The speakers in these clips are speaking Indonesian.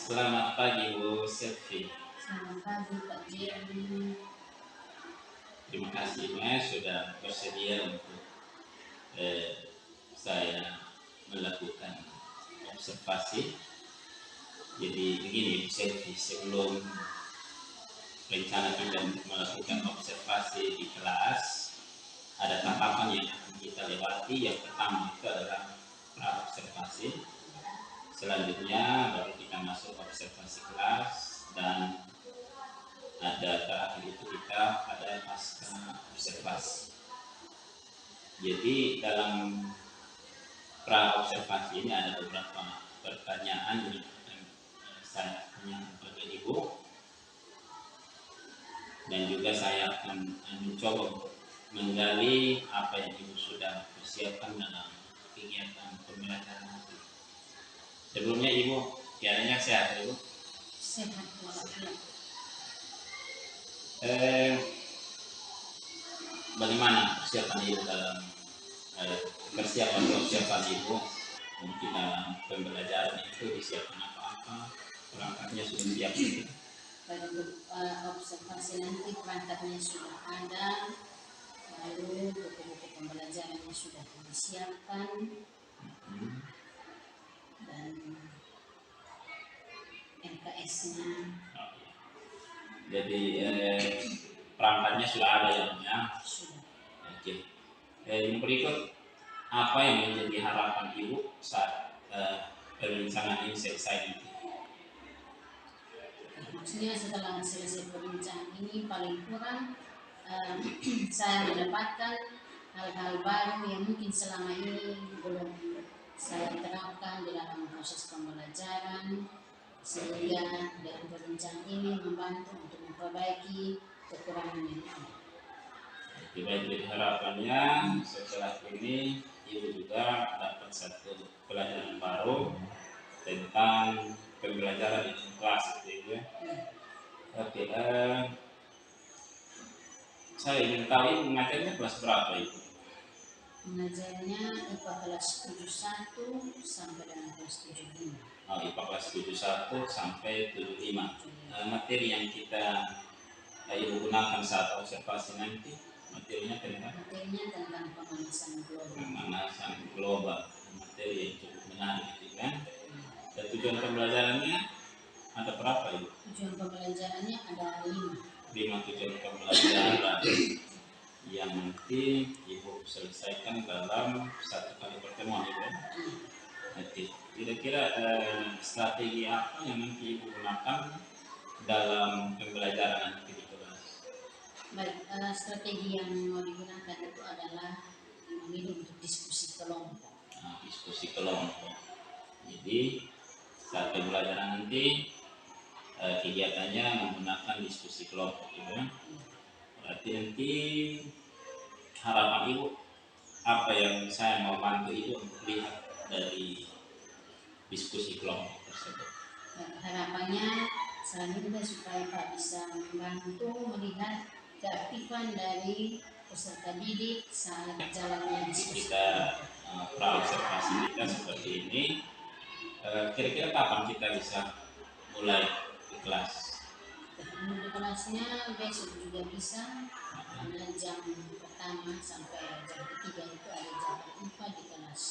Selamat pagi Bu Selvi. Selamat pagi Pak Jeremy. Terima kasih Mas sudah bersedia untuk saya melakukan observasi. Jadi begini Bu Selvi, sebelum rencana kita untuk melakukan observasi di kelas, ada tahapan yang akan kita lewati. Yang pertama itu adalah pra-observasi. Selanjutnya baru kita masuk observasi kelas, dan ada terakhir itu kita ada pasca observasi. Jadi dalam pra observasi ini ada beberapa pertanyaan yang akan saya tanya kepada Ibu, dan juga saya akan mencoba menggali apa yang Ibu sudah persiapkan dalam kegiatan pembelajaran nanti. Sebelumnya Ibu, kiranya sehat Ibu? Sehat walafiat. Bagaimana persiapan Ibu dalam persiapan Ibu mungkin dalam pembelajaran itu disiapkan apa-apa, perangkatnya sudah siap? Pada observasi nanti perangkatnya sudah ada, lalu buku-buku pembelajarannya sudah disiapkan, dan LKS-nya. Jadi perangkatnya sudah ada ya? Sudah. Oke. Yang berikut, apa yang menjadi harapan Ibu saat perbincangan ini selesai nanti? Maksudnya setelah selesai perbincangan ini paling kurang saya mendapatkan hal-hal baru yang mungkin selama ini belum saya terapkan di dalam proses pembelajaran, sehingga dari perbincangan ini membantu untuk memperbaiki kekurangan yang ada. Jadi harapannya setelah ini Ibu juga dapat satu pelajaran baru tentang pembelajaran di kelas itu ya. Oke, saya ingin tahu Ibu mengajarnya kelas berapa Ibu? Mengajarnya IPA kelas 71 sampai dengan kelas 75. Oh, IPA kelas 71 sampai 75. Materi yang kita Ibu gunakan saat observasi nanti, materinya tentang pemanasan global. Pemanasan global, materi yang cukup menarik gitu kan. Dan tujuan pembelajarannya ada berapa Ibu? Tujuan pembelajarannya ada 5 tujuan pembelajaran yang nanti Ibu selesaikan dalam satu kali pertemuan Ibu. Nanti kira-kira strategi apa yang nanti Ibu gunakan dalam pembelajaran nanti di kelas? Baik, strategi yang mau digunakan itu adalah memilih untuk diskusi kelompok. Diskusi kelompok. Jadi saat pembelajaran nanti kegiatannya menggunakan diskusi kelompok gitu ya. Berarti nanti harapan Ibu apa yang saya mau bantu Ibu untuk lihat dari diskusi kelompok tersebut? Harapannya selanjutnya supaya Pak bisa membantu melihat keaktifan dari peserta didik saat jalannya diskusi. Kita pra-observasi kita seperti ini. Kira-kira kapan kita bisa mulai di kelas? Di kelasnya besok juga bisa, ada jam pertama sampai jam ketiga itu ada jam IPA di kelas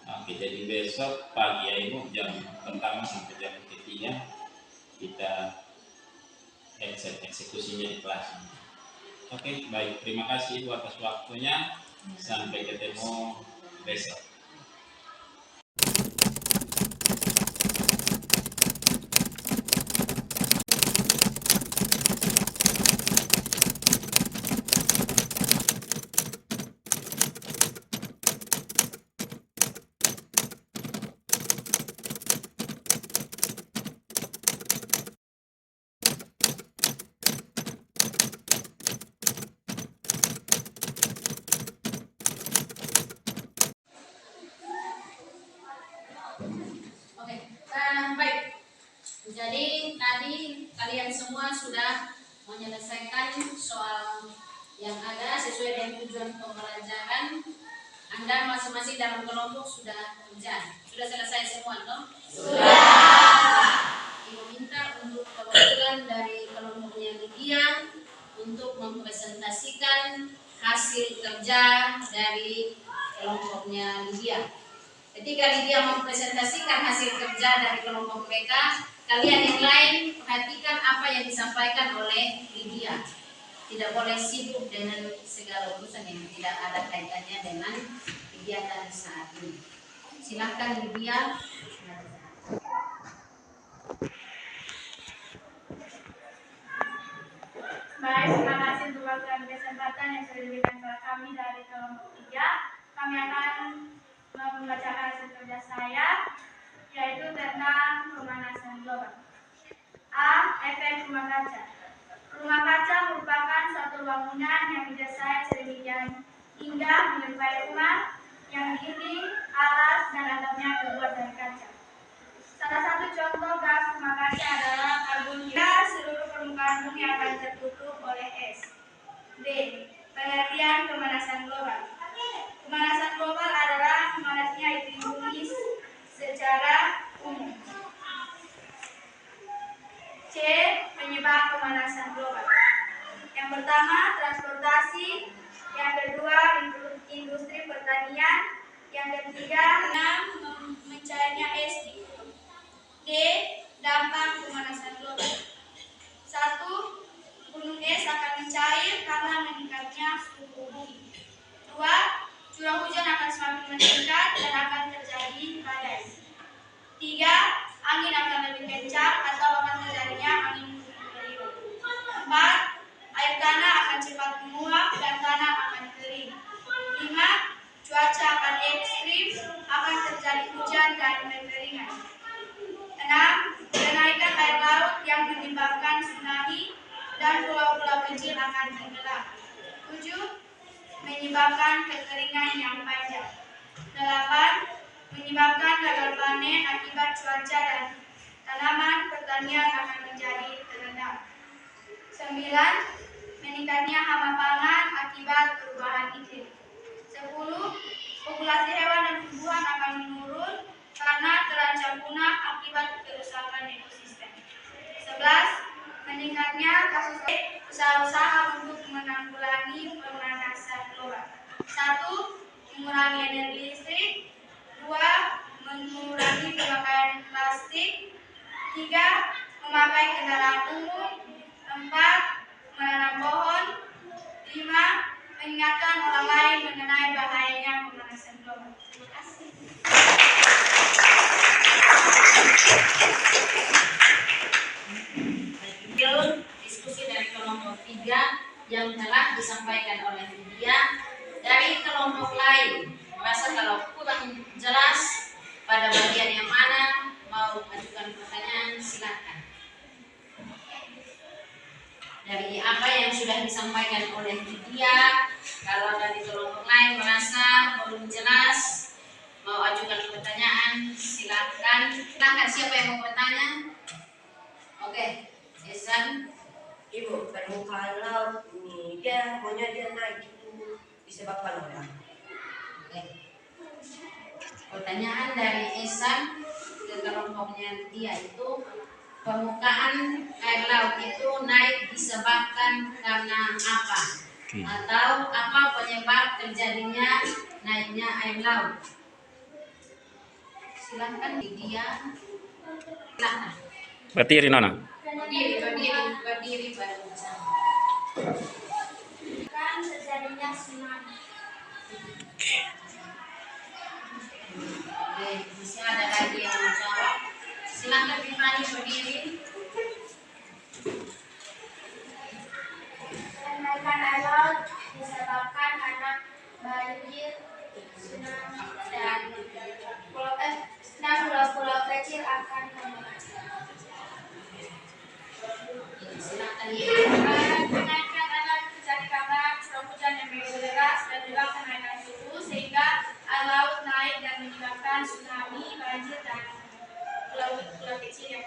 71. Oke, jadi besok pagi ya Ibu, jam pertama sampai jam ketiga kita eksekusinya di kelas. Oke, baik. Terima kasih Ibu atas waktunya. Sampai ketemu besok. Baik. Jadi tadi kalian semua sudah menyelesaikan soal yang ada sesuai dengan tujuan pembelajaran. Anda masing-masing dalam kelompok sudah kerja. Sudah selesai semua, toh? Sudah. Ibu minta untuk perwakilan dari kelompoknya Lydia untuk mempresentasikan hasil kerja dari kelompoknya Lydia. Ketika Lydia mempresentasikan hasil kerja dari kelompok mereka, kalian yang lain perhatikan apa yang disampaikan oleh Lydia. Tidak boleh sibuk dengan segala urusan yang tidak ada kaitannya dengan kegiatan saat ini. Silakan Lydia. Baik, terima kasih untuk waktu dan kesempatan yang sudah diberikan kepada kami dari kelompok 3. Kami akan membacakan hasil kerja saya, yaitu tentang pemanasan global. A. Efek rumah kaca. Rumah kaca merupakan suatu bangunan yang didesain sedemikian hingga menyerupai rumah yang dinding, alas, dan atapnya terbuat dari kaca. Salah satu contoh gas rumah kaca adalah karbon dioksida. Seluruh permukaan bumi akan tertutup oleh es. B. Pengertian pemanasan global. Pemanasan global adalah panasnya iklim bumi secara umum. C. Penyebab pemanasan global. Yang pertama, transportasi. Yang kedua, industri pertanian. Yang ketiga, mencairnya es di kutub. D. Dampak pemanasan global. 1. Gunung es akan mencair karena meningkatnya suhu bumi. 2. Curah hujan akan semakin meningkat dan akan terjadi badai. 3. Angin akan lebih kencang atau akan terjadinya angin beriuk. 4. Air tanah akan cepat menguap dan tanah akan kering. 5. Cuaca akan ekstrim, akan terjadi hujan dan kekeringan. 6. Kenaikan air laut yang menyebabkan tsunami dan pulau-pulau kecil akan tenggelam. 7. Menyebabkan kekeringan yang panjang. 8. Menyebabkan gagal panen akibat cuaca dan tanaman pertanian akan menjadi terendam. 9. Meningkatnya hama pangan akibat perubahan iklim. 10. Populasi hewan dan tumbuhan akan menurun karena terancam punah akibat kerusakan ekosistem. 11. Meningkatnya kasus usaha-usaha untuk menanggulangi pemanasan global. 1. Mengurangi energi listrik. 2. Mengurangi pemakaian plastik. 3. Memakai kendaraan umum. 4. Menanam pohon. 5. Mengingatkan orang lain mengenai bahayanya pemanasan global. Terima kasih. Diskusi dari kelompok 3 yang telah disampaikan oleh Lydia. Dari kelompok lain merasa kalau kurang jelas pada bagian yang mana, mau ajukan pertanyaan, silakan. Dari apa yang sudah disampaikan oleh Lydia, kalau dari kelompok lain merasa belum jelas, mau ajukan pertanyaan, silakan. Silakan, siapa yang mau bertanya? Oke, Esan. Ibu, permukaan laut ini dia naik itu disebabkan oleh apa? Oke. Pertanyaan dari Esan ke kelompoknya dia itu, permukaan air laut itu naik disebabkan karena apa? Atau apa penyebab terjadinya naiknya air laut? Silakan Lydia. Silakan. Berdiri Nona. Berdiri pada bersama. Kan terjadinya tsunami. Oke, masih ada lagi yang mau jawab. Silakan Bifani berdiri. Kenaikan air laut disebabkan karena banjir, tsunami, dan pulau-pulau kecil akan tenggelam. Silakan. Kenaikan air laut terjadi karena curah hujan yang begitu deras dan juga kenaikan suhu sehingga air laut naik dan menyebabkan tsunami, banjir, dan pulau-pulau kecil yang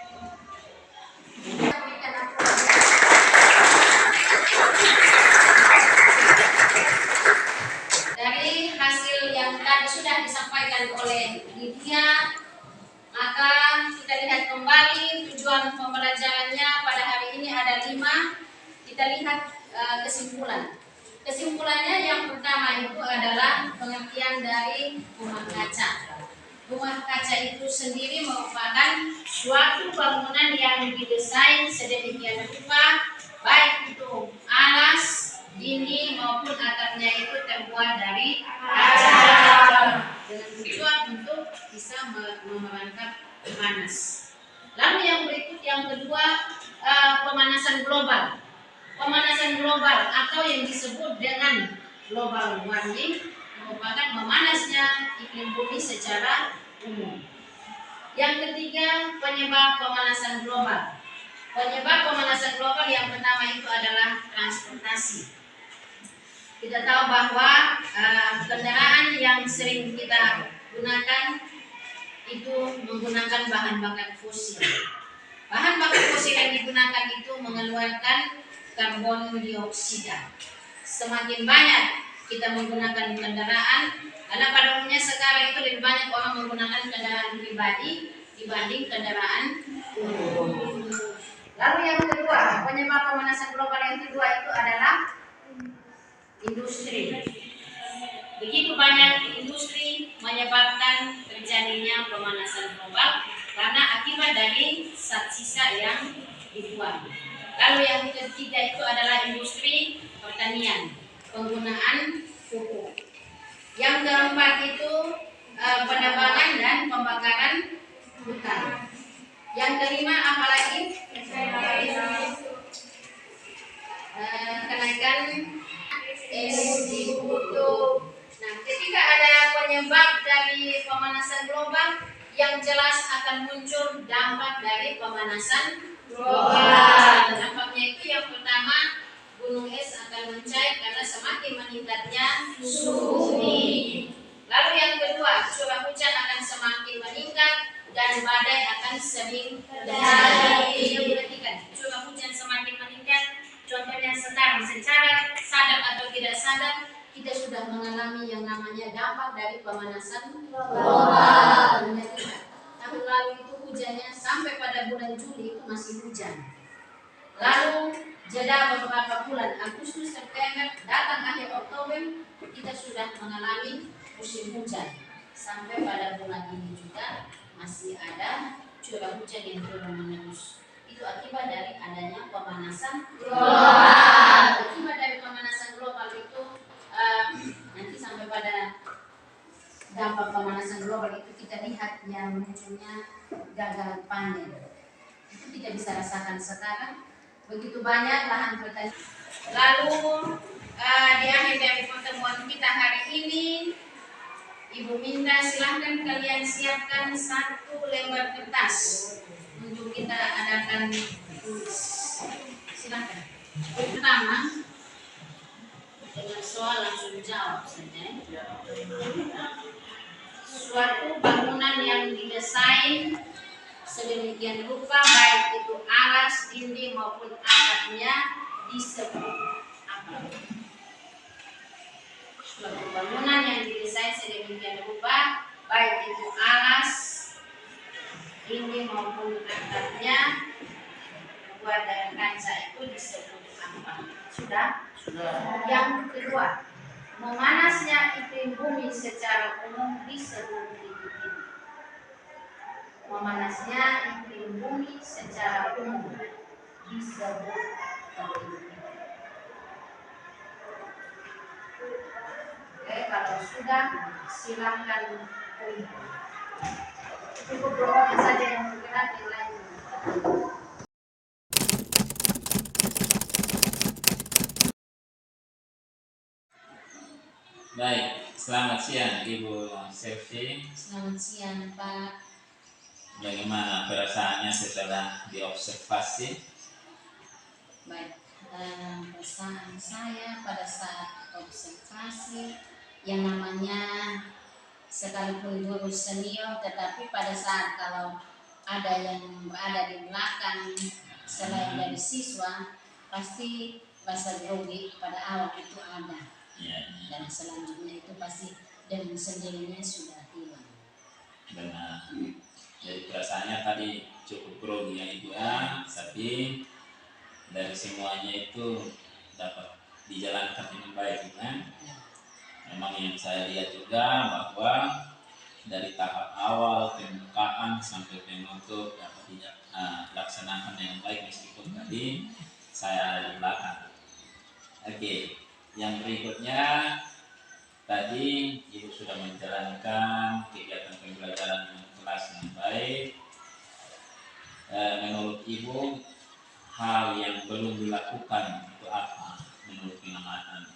dari hasil yang tadi sudah disampaikan oleh Lydia, kelima kita lihat kesimpulan. Kesimpulannya yang pertama itu adalah pengertian dari rumah kaca. Rumah kaca itu sendiri merupakan suatu bangunan yang didesain sedemikian rupa, baik itu alas, dinding maupun atapnya itu terbuat dari kaca dengan tujuan untuk bisa memerangkap panas. Lalu yang berikut yang kedua, pemanasan global. Pemanasan global atau yang disebut dengan global warming merupakan memanasnya iklim bumi secara umum. Yang ketiga, penyebab pemanasan global. Penyebab pemanasan global yang pertama itu adalah transportasi. Kita tahu bahwa kendaraan yang sering kita gunakan itu menggunakan bahan bakar fosil. Bahan bakar fosil yang digunakan itu mengeluarkan karbon dioksida. Semakin banyak kita menggunakan kendaraan, karena pada umumnya sekarang itu lebih banyak orang menggunakan kendaraan pribadi dibanding kendaraan umum. Lalu yang kedua, penyebab pemanasan global yang kedua itu adalah industri. Begitu banyak industri menyebabkan terjadinya pemanasan global karena akibat dari zat sisa yang dibuang. Lalu yang ketiga itu adalah industri pertanian, penggunaan pupuk. Yang keempat itu penebangan dan pembakaran hutan. Yang kelima apalagi? Kenaikan emisi kutub. Nah, ketika ada penyebab dari pemanasan global, yang jelas akan muncul dampak dari pemanasan global. Dampaknya itu yang pertama, gunung es akan mencair karena semakin meningkatnya suhu bumi. Lalu yang kedua, curah hujan akan semakin meningkat dan badai akan sering terjadi. Perhatikan, curah hujan semakin meningkat. Contohnya sekarang secara sadar atau tidak sadar kita sudah mengalami yang namanya dampak dari pemanasan global. Tahun lalu itu hujannya sampai pada bulan Juli itu masih hujan. Lalu jeda beberapa bulan Agustus, September, datang akhir Oktober kita sudah mengalami musim hujan. Sampai pada bulan ini juga masih ada curah hujan yang turun menerus. Itu akibat dari adanya pemanasan global. Akibat dari pemanasan global itu nanti sampai pada dampak pemanasan global itu kita lihat yang munculnya gagal panen. Itu kita bisa rasakan sekarang. Begitu banyak lahan pertanian. Lalu di akhir dari pertemuan kita hari ini, Ibu minta silahkan kalian siapkan 1 lembar kertas untuk kita adakan tulis. Silahkan. Pertama, dengan soal langsung jawab saja. Suatu bangunan yang didesain sedemikian rupa, baik itu alas, dinding maupun atapnya disebut apa? Suatu bangunan yang didesain sedemikian rupa, baik itu alas, dinding maupun atapnya terbuat dari kaca itu disebut apa? Sudah? Sudah. Yang kedua, memanasnya iklim bumi secara umum disebut ini. Memanasnya iklim bumi secara umum disebut ini. Oke, kalau sudah silakan cukup berapa saja yang bergerak yang lain. Baik, selamat siang Ibu Selvi. Selamat siang Pak. Bagaimana perasaannya setelah diobservasi? Baik, perasaan saya pada saat observasi yang namanya sekalipun guru senior, tetapi pada saat kalau ada yang berada di belakang selain dari siswa, pasti rasa grogi pada awal itu ada. Ya. Dan selanjutnya itu pasti dengan sendirinya sudah hilang. Benar. Jadi perasaannya tadi cukup grogi ya Ibu ya, tapi dari semuanya itu dapat dijalankan dengan baik kan. Memang yang saya lihat juga bahwa dari tahap awal pembukaan sampai penutup dapat dilaksanakan dengan baik meskipun tadi saya di belakang. Oke, yang berikutnya tadi Ibu sudah menjalankan kegiatan pembelajaran dengan kelas dengan baik. Menurut Ibu hal yang belum dilakukan itu apa menurut pengamatan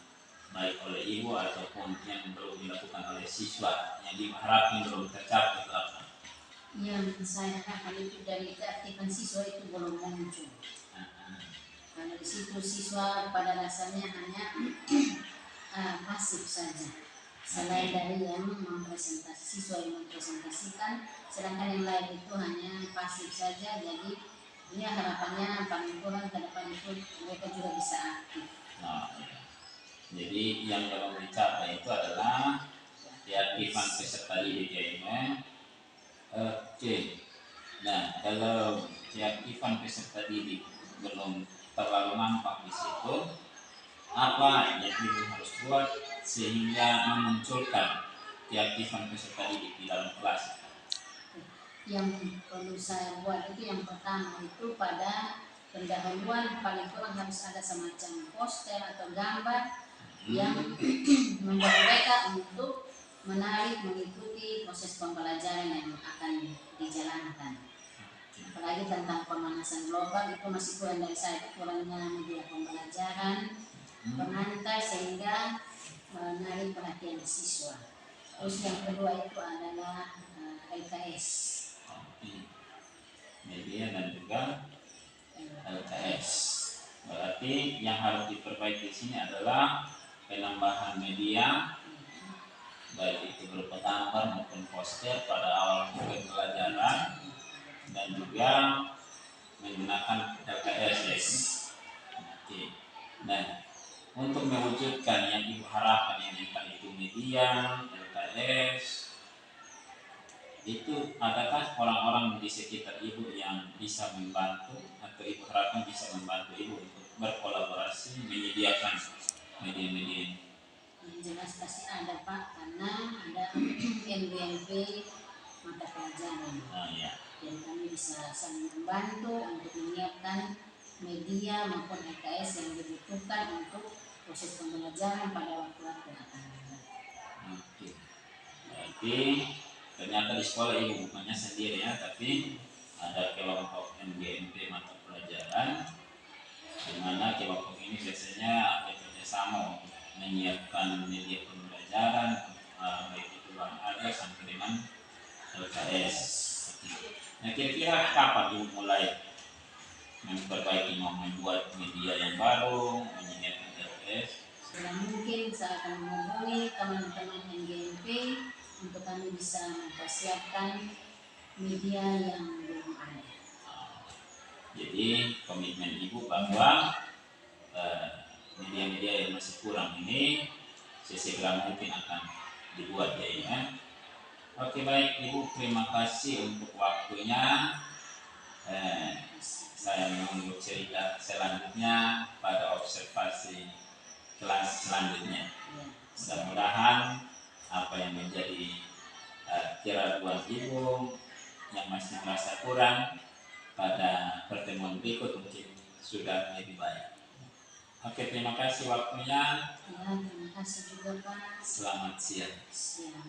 baik oleh Ibu ataupun yang belum dilakukan oleh siswa yang diharapkan belum tercapai itu apa? Yang saya harapkan itu dari keaktifan siswa itu belum muncul. Karena di situ siswa pada dasarnya hanya pasif saja. Selain dari yang siswa yang mempresentasikan, sedangkan yang lain itu hanya pasif saja. Jadi ini harapannya paling kurang ke depan itu mereka juga bisa aktif. Jadi yang belum dicapai itu adalah keaktifan peserta didik ya. Oke. Nah, kalau keaktifan peserta didik belum terlalu nampak di situ, apa yang Ibu harus buat sehingga memunculkan keaktifan peserta didik di dalam kelas? Yang perlu saya buat itu yang pertama itu pada pendahuluan paling kurang harus ada semacam poster atau gambar yang membuat mereka untuk menarik mengikuti proses pembelajaran yang akan dijalankan. Apalagi tentang pemanasan global itu masih kurang dari saya, kurangnya media pembelajaran pengantar sehingga menarik perhatian siswa. Terus yang kedua itu adalah LKS. Media dan juga LKS. Berarti yang harus diperbaiki di sini adalah penambahan media, baik itu berupa gambar maupun poster pada awal pembelajaran, dan juga menggunakan LKS. Oke. Nah, untuk mewujudkan yang Ibu harapkan yang entah itu media, LKS, itu adakah orang-orang di sekitar Ibu yang bisa membantu atau Ibu harapkan bisa membantu Ibu untuk berkolaborasi menyediakan media-media ini? Yang jelas pasti ada Pak, karena ada NBMP mata pelajaran. Ya. Jadi kami bisa saling membantu untuk menyiapkan media maupun LKS yang dibutuhkan untuk proses pembelajaran pada waktu-waktu akan datang. Oke. Berarti ternyata di sekolah Ibu bukannya sendiri ya, tapi ada kelompok NBMP mata pelajaran, di mana kelompok ini biasanya bekerja sama untuk menyiapkan media pembelajaran, baik itu yang ada sampai dengan LKS. Nah, kira-kira kapan Ibu mulai memperbaiki, mau membuat media yang baru, menyiapkan LKS? Sudah mungkin saya akan menghubungi teman-teman NGMP untuk kami bisa mempersiapkan media yang belum ada. Jadi komitmen Ibu bahwa media-media yang masih kurang ini sesegera mungkin akan dibuat ya. Oke, baik Ibu, terima kasih untuk waktunya. Saya menunggu cerita selanjutnya pada observasi kelas selanjutnya. Mudah-mudahan apa yang menjadi keraguan Ibu yang masih merasa kurang pada pertemuan berikut mungkin sudah lebih baik. Oke, terima kasih waktunya. Ya, terima kasih juga Pak. Selamat siang. Siang.